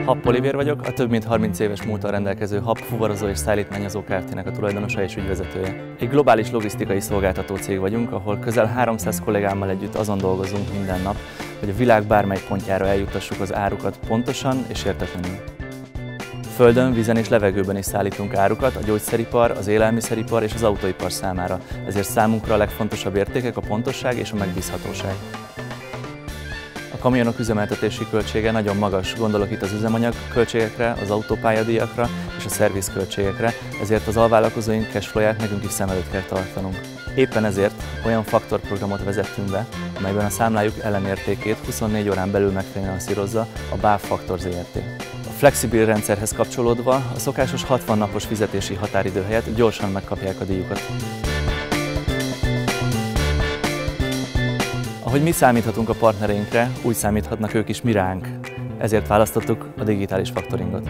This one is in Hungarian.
Happ Olivér vagyok, a több mint 30 éves múlttal rendelkező Happ fuvarozó és szállítmányozó Kft-nek a tulajdonosa és ügyvezetője. Egy globális logisztikai szolgáltató cég vagyunk, ahol közel 300 kollégámmal együtt azon dolgozunk minden nap, hogy a világ bármely pontjára eljuttassuk az árukat pontosan és értetlenül. Földön, vízen és levegőben is szállítunk árukat a gyógyszeripar, az élelmiszeripar és az autóipar számára, ezért számunkra a legfontosabb értékek a pontosság és a megbízhatóság. A kamionok üzemeltetési költsége nagyon magas, gondolok itt az üzemanyag költségekre, az autópályadíjakra és a szervizköltségekre, ezért az alvállalkozóink cashflow-ját nekünk is szem előtt kell tartanunk. Éppen ezért olyan faktorprogramot vezettünk be, amelyben a számlájuk ellenértékét 24 órán belül megfinanszírozza a BÁV Faktor Zrt. A flexibil rendszerhez kapcsolódva a szokásos 60 napos fizetési határidő helyett gyorsan megkapják a díjukat. Ahogy mi számíthatunk a partnereinkre, úgy számíthatnak ők is mi ránk. Ezért választottuk a digitális faktoringot.